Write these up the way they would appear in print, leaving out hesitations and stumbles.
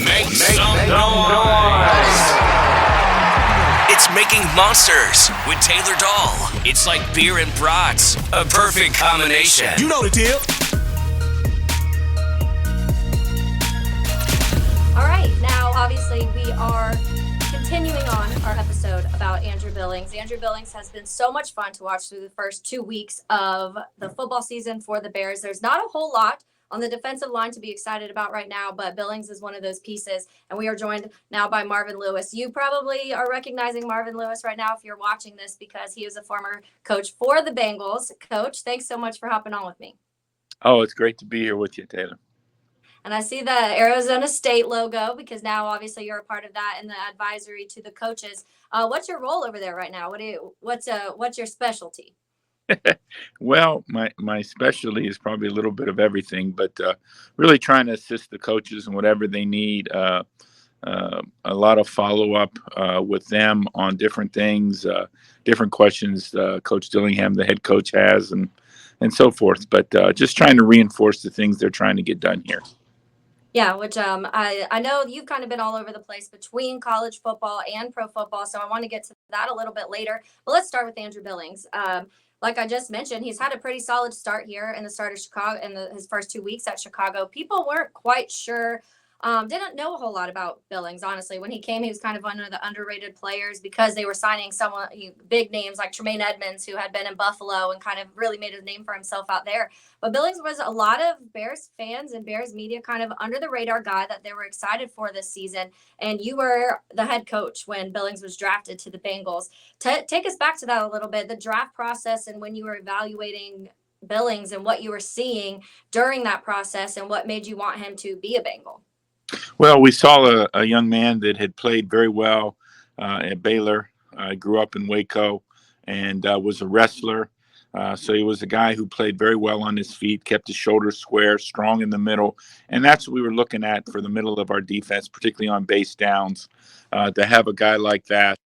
Make some noise. It's Making Monsters with Taylor Dahl. It's like beer and brats, a perfect combination. You know the deal. All right, now obviously we are continuing on our episode about Andrew Billings. Andrew Billings has been so much fun to watch through the first 2 weeks of the football season for the Bears. There's not a whole lot on the defensive line to be excited about right now, but Billings is one of those pieces. And we are joined now by Marvin Lewis. You probably are recognizing Marvin Lewis right now if you're watching this because he was a former coach for the Bengals. Coach, thanks so much for hopping on with me. Oh, it's great to be here with you, Taylor. And I see the Arizona State logo because now obviously you're a part of that and the advisory to the coaches. What's your role over there right now? What's your specialty? Well, my specialty is probably a little bit of everything, but really trying to assist the coaches in whatever they need. A lot of follow-up with them on different things, different questions Coach Dillingham, the head coach, has, and so forth. But just trying to reinforce the things they're trying to get done here. Yeah, which I know you've kind of been all over the place between college football and pro football, so I want to get to that a little bit later. But let's start with Andrew Billings. Like I just mentioned, he's had a pretty solid start here in the start of Chicago in his first 2 weeks at Chicago. People weren't quite sure, didn't know a whole lot about Billings, honestly. When he came, he was kind of one of the underrated players because they were signing big names like Tremaine Edmonds, who had been in Buffalo and kind of really made a name for himself out there. But Billings was a lot of Bears fans and Bears media kind of under the radar guy that they were excited for this season. And you were the head coach when Billings was drafted to the Bengals. Take us back to that a little bit, the draft process and when you were evaluating Billings and what you were seeing during that process and what made you want him to be a Bengal. Well, we saw a young man that had played very well at Baylor. Grew up in Waco and was a wrestler. So he was a guy who played very well on his feet, kept his shoulders square, strong in the middle. And that's what we were looking at for the middle of our defense, particularly on base downs, to have a guy like that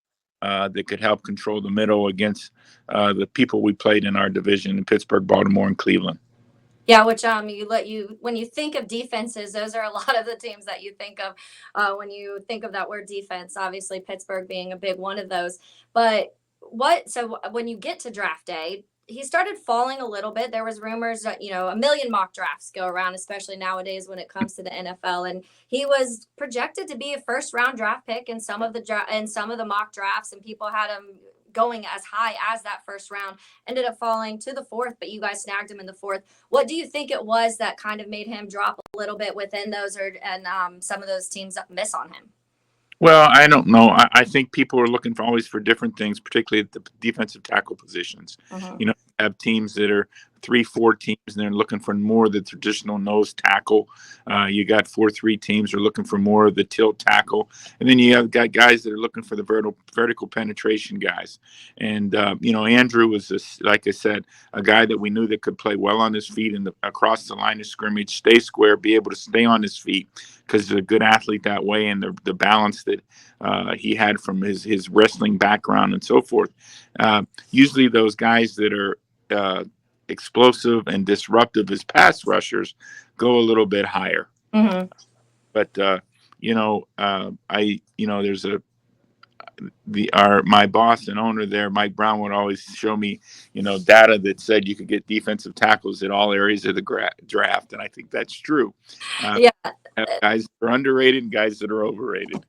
that could help control the middle against the people we played in our division in Pittsburgh, Baltimore, and Cleveland. Yeah, which when you think of defenses, those are a lot of the teams that you think of when you think of that word defense. Obviously, Pittsburgh being a big one of those. But so when you get to draft day, he started falling a little bit. There was rumors that, a million mock drafts go around, especially nowadays when it comes to the NFL. And he was projected to be a first round draft pick in some of the mock drafts, and people had him going as high as that first round. Ended up falling to the fourth, but you guys snagged him in the fourth. What do you think it was that kind of made him drop a little bit within those and some of those teams that miss on him? Well, I don't know. I think people are looking always for different things, particularly at the defensive tackle positions. Uh-huh. Have teams that are 3-4 teams, and they're looking for more of the traditional nose tackle. You got 4-3 teams are looking for more of the tilt tackle, and then you have got guys that are looking for the vertical penetration guys. And Andrew was, like I said, a guy that we knew that could play well on his feet and across the line of scrimmage, stay square, be able to stay on his feet because he's a good athlete that way, and the balance that he had from his wrestling background and so forth. Usually those guys that are explosive and disruptive as pass rushers go a little bit higher. Mm-hmm. But my boss and owner there, Mike Brown, would always show me, data that said you could get defensive tackles at all areas of the draft, and I think that's true. Yeah, guys that are underrated and guys that are overrated.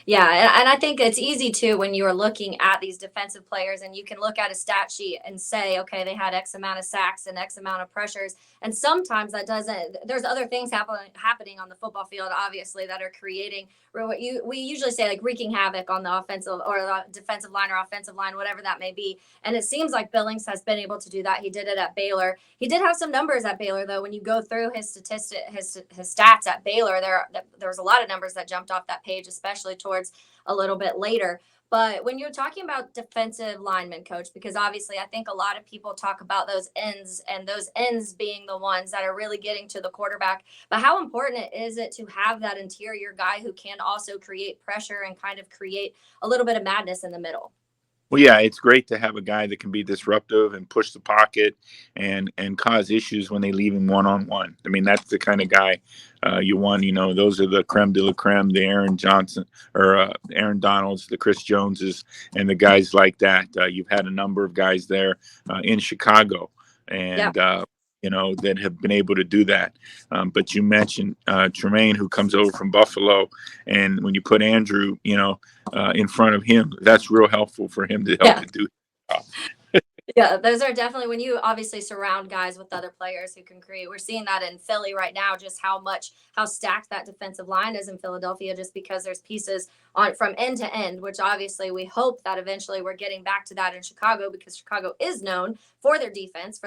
Yeah, and I think it's easy too when you are looking at these defensive players and you can look at a stat sheet and say, okay, they had X amount of sacks and X amount of pressures. And sometimes that doesn't, there's other things happening on the football field, obviously, that are creating what we usually say, like wreaking havoc on the offensive or the defensive line or offensive line, whatever that may be. And it seems like Billings has been able to do that. He did it at Baylor. He did have some numbers at Baylor, though. When you go through his stats at Baylor, there was a lot of numbers that jumped off that page, especially towards a little bit later. But when you're talking about defensive linemen, coach, because obviously I think a lot of people talk about those ends and those ends being the ones that are really getting to the quarterback. But how important is it to have that interior guy who can also create pressure and kind of create a little bit of madness in the middle? Well, yeah, it's great to have a guy that can be disruptive and push the pocket and cause issues when they leave him one on one. I mean, that's the kind of guy you want. You know, those are the creme de la creme, the Aaron Johnson or Aaron Donalds, the Chris Joneses, and the guys like that. You've had a number of guys there in Chicago, Yeah. and that have been able to do that. But you mentioned Tremaine, who comes over from Buffalo, and when you put Andrew, in front of him, that's real helpful for him to help Yeah. to do. Yeah, those are definitely when you obviously surround guys with other players who can create. We're seeing that in Philly right now, just how stacked that defensive line is in Philadelphia, just because there's pieces on from end to end, which obviously we hope that eventually we're getting back to that in Chicago, because Chicago is known for their defense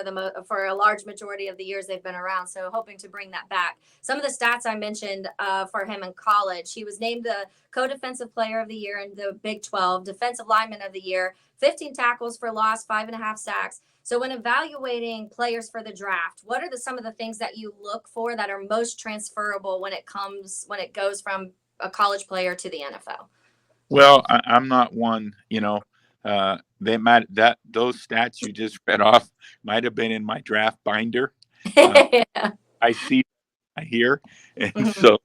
for a large majority of the years they've been around. So hoping to bring that back. Some of the stats I mentioned for him in college, he was named the co-defensive player of the year in the Big 12, defensive lineman of the year, 15 tackles for loss, 5.5 sacks. So when evaluating players for the draft, what are some of the things that you look for that are most transferable when it goes from a college player to the NFL? Well, I'm not one. They might that those stats you just read off might have been in my draft binder. Uh, Yeah. I see, I hear, and Mhm. so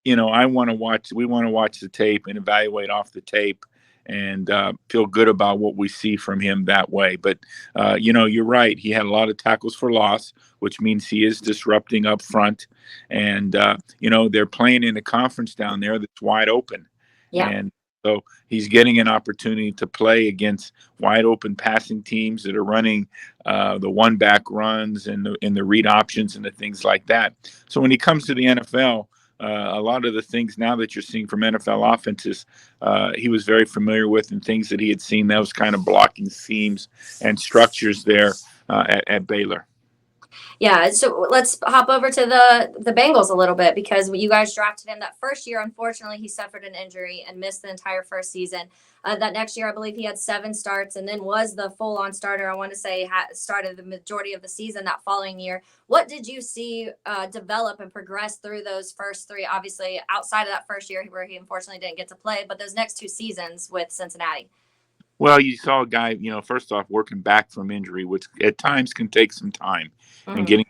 I want to watch. We want to watch the tape and evaluate off the tape, and feel good about what we see from him that way. But you're right. He had a lot of tackles for loss, which means he is disrupting up front, and they're playing in a conference down there that's wide open, Yeah. and so he's getting an opportunity to play against wide open passing teams that are running the one back runs and the read options and the things like that. So when he comes to the NFL, a lot of the things now that you're seeing from NFL offenses, he was very familiar with, and things that he had seen, those kind of blocking schemes and structures there at Baylor. Yeah, so let's hop over to the Bengals a little bit, because you guys drafted him that first year. Unfortunately, he suffered an injury and missed the entire first season. That next year, I believe he had 7 starts and then was the full-on starter. I want to say started the majority of the season that following year. What did you see develop and progress through those first three? Obviously, outside of that first year where he unfortunately didn't get to play, but those next 2 seasons with Cincinnati. Well, you saw a guy, first off, working back from injury, which at times can take some time, and Mhm. getting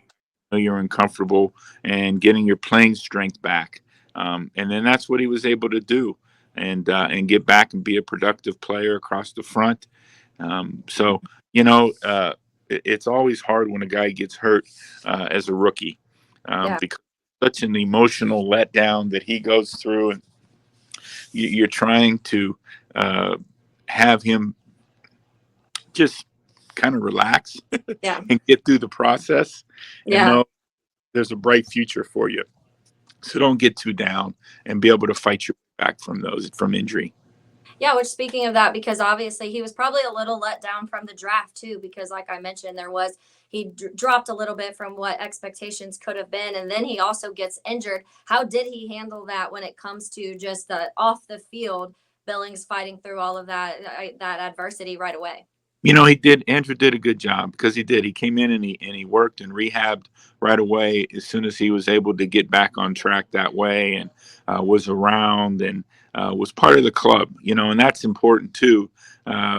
you're uncomfortable and getting your playing strength back. And then that's what he was able to do, and get back and be a productive player across the front. So it's always hard when a guy gets hurt as a rookie, Yeah. because such an emotional letdown that he goes through, and you're trying to uh, have him just kind of relax Yeah. and get through the process and Yeah. know there's a bright future for you. So don't get too down, and be able to fight your way back from injury. Yeah, which, speaking of that, because obviously he was probably a little let down from the draft too, because like I mentioned, he dropped a little bit from what expectations could have been, and then he also gets injured. How did he handle that when it comes to just the off the field Billings fighting through all of that adversity right away? Andrew did a good job, because he came in and he worked and rehabbed right away as soon as he was able to get back on track that way, and was around, and was part of the club, and that's important too,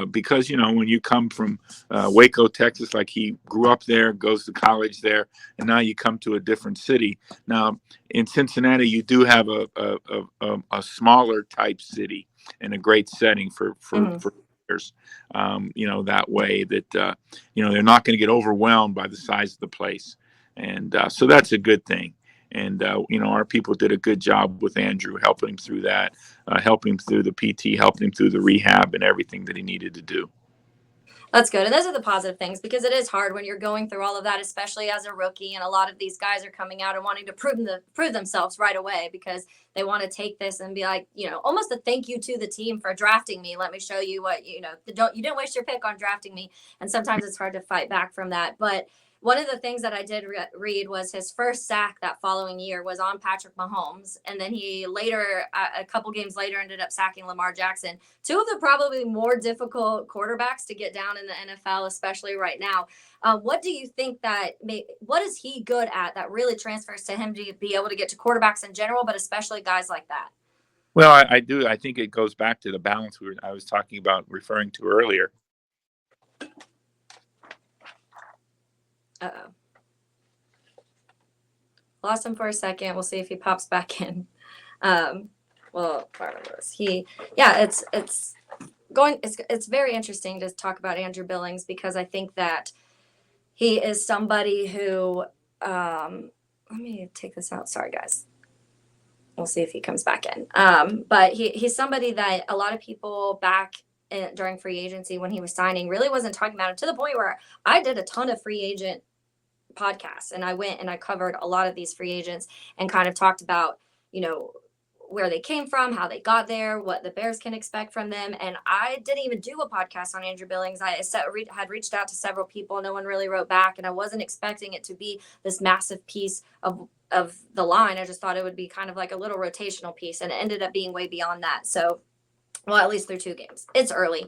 because when you come from Waco, Texas, like he grew up there, goes to college there, and now you come to a different city. Now in Cincinnati, you do have a smaller type city and a great setting Mhm. for players, that way that, they're not going to get overwhelmed by the size of the place. And so that's a good thing. And, our people did a good job with Andrew, helping him through that, helping him through the PT, helping him through the rehab and everything that he needed to do. That's good. And those are the positive things, because it is hard when you're going through all of that, especially as a rookie. And a lot of these guys are coming out and wanting to prove themselves right away, because they want to take this and be like, almost a thank you to the team for drafting me. Let me show you what, you didn't waste your pick on drafting me. And sometimes it's hard to fight back from that. But one of the things that I did read was his first sack that following year was on Patrick Mahomes. And then he later, a couple games later, ended up sacking Lamar Jackson, two of the probably more difficult quarterbacks to get down in the NFL, especially right now. What do you think what is he good at that really transfers to him to be able to get to quarterbacks in general, but especially guys like that? Well, I do. I think it goes back to the balance I was talking about, referring to earlier. Uh-oh. Lost him for a second. We'll see if he pops back in. Well, Marvin Lewis. It's very interesting to talk about Andrew Billings because I think that he is somebody who let me take this out. Sorry guys. We'll see if he comes back in. But he's somebody that a lot of people during free agency when he was signing really wasn't talking about him, to the point where I did a ton of free agent podcasts and I went and I covered a lot of these free agents and kind of talked about, where they came from, how they got there, what the Bears can expect from them. And I didn't even do a podcast on Andrew Billings. I had reached out to several people. No one really wrote back, and I wasn't expecting it to be this massive piece of the line. I just thought it would be kind of like a little rotational piece, and it ended up being way beyond that. So, well, at least through 2 games. It's early.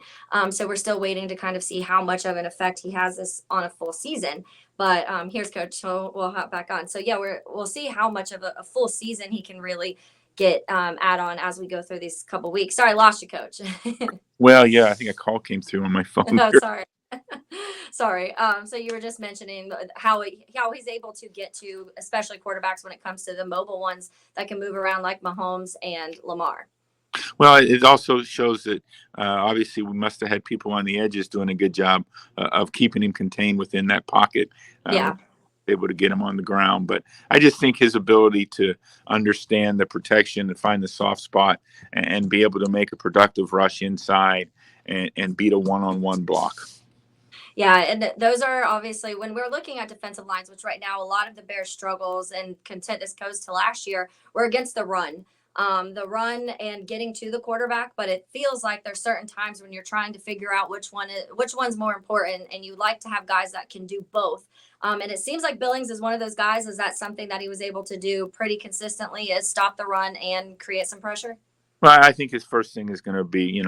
So we're still waiting to kind of see how much of an effect he has this on a full season. But here's Coach. So we'll hop back on. So yeah, we'll see how much of a full season he can really get add on as we go through these couple weeks. Sorry, I lost you, Coach. Well, yeah, I think a call came through on my phone. Oh, sorry. Sorry. So you were just mentioning how he's able to get to, especially quarterbacks, when it comes to the mobile ones that can move around like Mahomes and Lamar. Well, it also shows that obviously we must have had people on the edges doing a good job of keeping him contained within that pocket. Yeah. Able to get him on the ground. But I just think his ability to understand the protection and find the soft spot and be able to make a productive rush inside and beat a one-on-one block. Yeah, and those are obviously, when we're looking at defensive lines, which right now a lot of the Bears struggles, and this goes to last year, we're against the run. The run and getting to the quarterback, but it feels like there's certain times when you're trying to figure out which one's more important, and you like to have guys that can do both. And it seems like Billings is one of those guys. Is that something that he was able to do pretty consistently, is stop the run and create some pressure? Well, I think his first thing is going to be,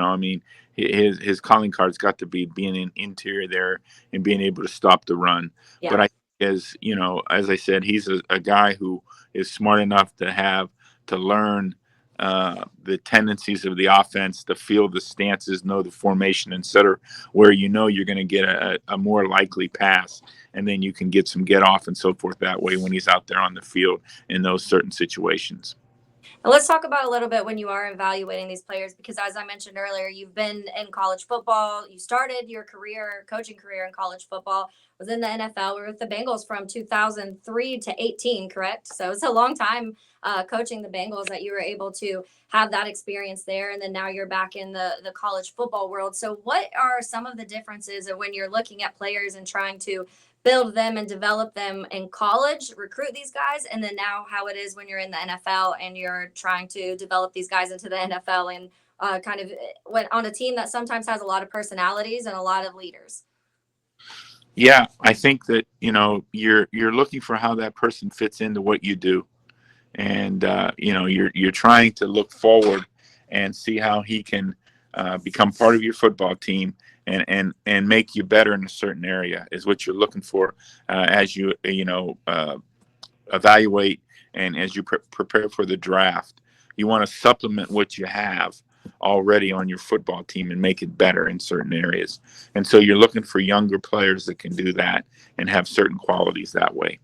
his calling card's got to be being in interior there and being able to stop the run. Yeah. But as I said, he's a guy who is smart enough to learn the tendencies of the offense, to feel the stances, know the formation, etc., where you're going to get a more likely pass, and then you can get some get off and so forth that way when he's out there on the field in those certain situations. Now let's talk about a little bit when you are evaluating these players, because as I mentioned earlier, you've been in college football. You started your coaching career in college football, was in the NFL. We were with the Bengals from 2003 to 18, correct? So it's a long time coaching the Bengals that you were able to have that experience there. And then now you're back in the college football world. So what are some of the differences of when you're looking at players and trying to build them and develop them in college, recruit these guys, and then now how it is when you're in the NFL and you're trying to develop these guys into the NFL and kind of on a team that sometimes has a lot of personalities and a lot of leaders? Yeah, I think that you're looking for how that person fits into what you do, and you're trying to look forward and see how he can become part of your football team and make you better in a certain area is what you're looking for as you evaluate and as you prepare for the draft. You want to supplement what you have already on your football team and make it better in certain areas. And so you're looking for younger players that can do that and have certain qualities that way.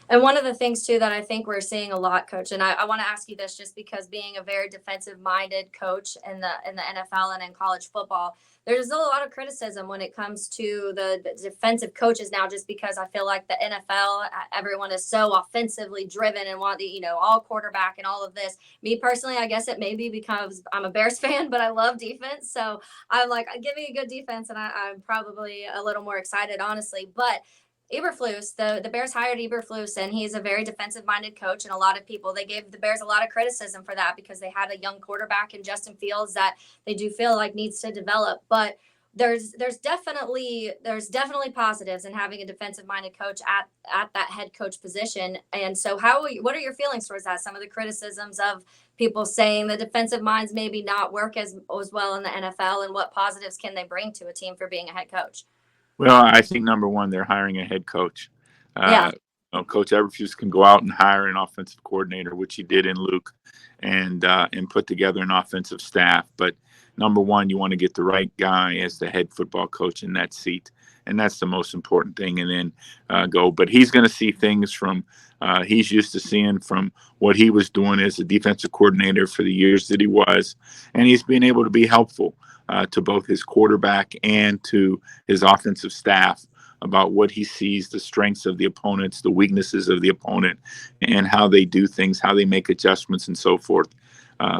And one of the things, too, that I think we're seeing a lot, Coach, and I want to ask you this just because being a very defensive-minded coach in the NFL and in college football, there's a lot of criticism when it comes to the defensive coaches now, just because I feel like the NFL, everyone is so offensively driven and want all quarterback and all of this. Me personally, I guess it may be because I'm a Bears fan, but I love defense. So I'm like, give me a good defense, and I'm probably a little more excited, honestly. But Eberflus, the Bears hired Eberflus, and he's a very defensive-minded coach, and a lot of people, they gave the Bears a lot of criticism for that because they had a young quarterback in Justin Fields that they do feel like needs to develop. But there's definitely positives in having a defensive-minded coach at that head coach position. And so what are your feelings towards that? Some of the criticisms of people saying the defensive minds maybe not work as well in the NFL, and what positives can they bring to a team for being a head coach? Well, I think number one, they're hiring a head coach. Yeah. Coach Eberflus can go out and hire an offensive coordinator, which he did in Luke, and put together an offensive staff. But number one, you want to get the right guy as the head football coach in that seat. And that's the most important thing. And then go. But he's going to see things from he's used to seeing from what he was doing as a defensive coordinator for the years that he was. And he's been able to be helpful to both his quarterback and to his offensive staff about what he sees, the strengths of the opponents, the weaknesses of the opponent, and how they do things, how they make adjustments and so forth.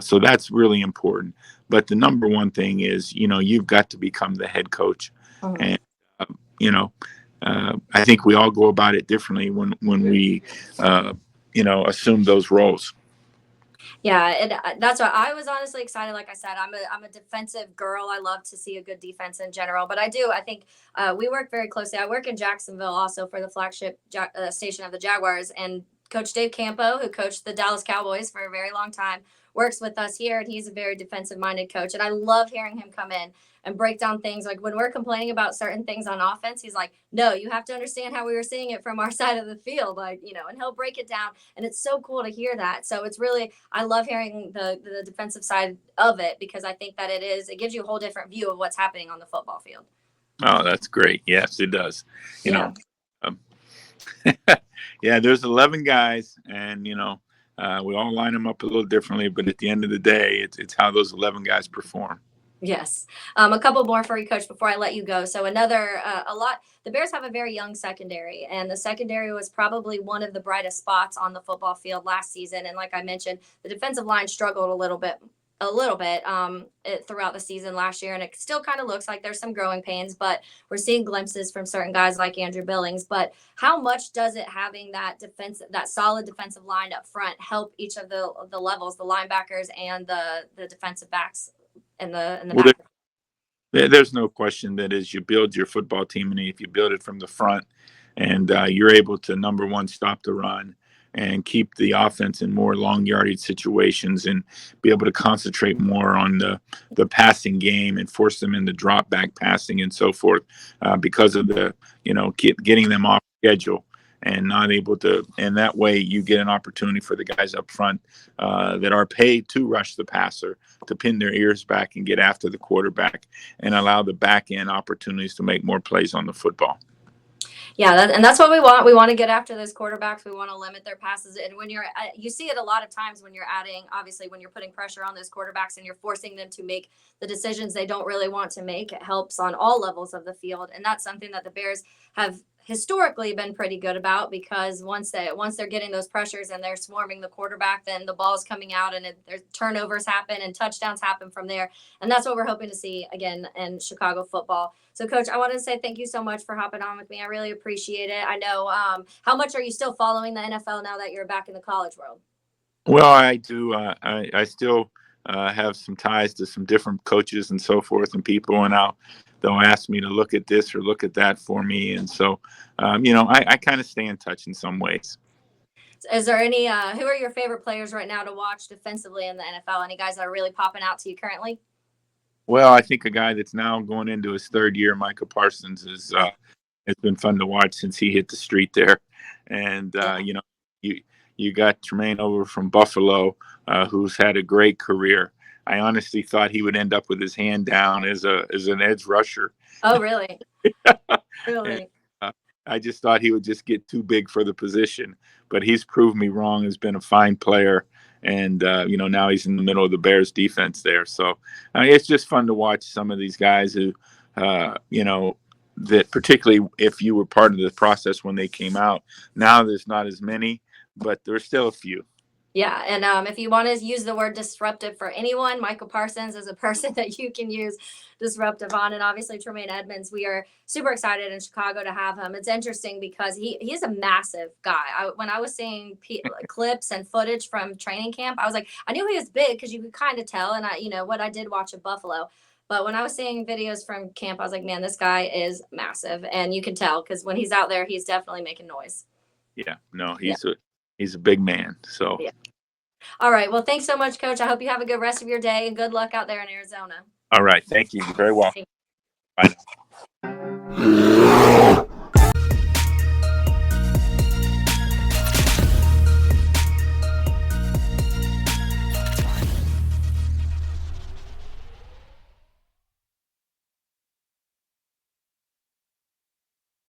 So that's really important. But the number one thing is, you've got to become the head coach. Mhm. And, I think we all go about it differently when we, assume those roles. Yeah, that's why I was honestly excited. Like I said, I'm a defensive girl. I love to see a good defense in general. But I think we work very closely. I work in Jacksonville also for the flagship station of the Jaguars, and Coach Dave Campo, who coached the Dallas Cowboys for a very long time, works with us here, and he's a very defensive-minded coach. And I love hearing him come in and break down things. Like when we're complaining about certain things on offense, he's like, "No, you have to understand how we were seeing it from our side of the field." And he'll break it down, and it's so cool to hear that. So it's really, I love hearing the defensive side of it, because I think that it gives you a whole different view of what's happening on the football field. Oh, that's great. Yes, it does. Yeah. Yeah, there's 11 guys, and we all line them up a little differently, but at the end of the day, it's how those 11 guys perform. Yes. A couple more for you, Coach, before I let you go. So the Bears have a very young secondary, and the secondary was probably one of the brightest spots on the football field last season. And like I mentioned, the defensive line struggled a little bit throughout the season last year, and it still kind of looks like there's some growing pains, but we're seeing glimpses from certain guys like Andrew Billings. But how much does it, having that solid defensive line up front, help each of the levels, the linebackers and the defensive backs in the back? There's no question that as you build your football team, and if you build it from the front, and you're able to, number one, stop the run and keep the offense in more long yardage situations, and be able to concentrate more on the passing game and force them into drop back passing and so forth, because of the getting them off schedule and not able to. And that way you get an opportunity for the guys up front that are paid to rush the passer, to pin their ears back and get after the quarterback, and allow the back end opportunities to make more plays on the football. Yeah, and that's what we want. We want to get after those quarterbacks. We want to limit their passes. And when you see it a lot of times when you're obviously when you're putting pressure on those quarterbacks and you're forcing them to make the decisions they don't really want to make, it helps on all levels of the field. And that's something that the Bears have historically been pretty good about, because once they're getting those pressures and they're swarming the quarterback, then the ball's coming out, and their turnovers happen and touchdowns happen from there. And that's what we're hoping to see again in Chicago football. So, Coach, I want to say thank you so much for hopping on with me. I really appreciate it. I know, how much are you still following the NFL now that you're back in the college world? Well, I do. I still have some ties to some different coaches and so forth and people, and they'll ask me to look at this or look at that for me. And so, I kind of stay in touch in some ways. Is there any, who are your favorite players right now to watch defensively in the NFL? Any guys that are really popping out to you currently? Well, I think a guy that's now going into his third year, Micah Parsons, it's been fun to watch since he hit the street there. And, you got Tremaine over from Buffalo, who's had a great career. I honestly thought he would end up with his hand down as an edge rusher. Oh, really? Really? And, I just thought he would just get too big for the position, but he's proved me wrong. Has been a fine player, and now he's in the middle of the Bears defense there. So it's just fun to watch some of these guys who, that particularly if you were part of the process when they came out. Now there's not as many, but there's still a few. Yeah, and if you want to use the word disruptive for anyone, Michael Parsons is a person that you can use disruptive on. And obviously Tremaine Edmonds, we are super excited in Chicago to have him. It's interesting because he's a massive guy. When I was seeing clips and footage from training camp, I was like, I knew he was big because you could kind of tell. And what I did watch at Buffalo. But when I was seeing videos from camp, I was like, man, this guy is massive. And you can tell because when he's out there, he's definitely making noise. Yeah, no, he's a big man. So. Yeah. All right. Well, thanks so much, Coach. I hope you have a good rest of your day and good luck out there in Arizona. All right. Thank you. You're very welcome. Bye now.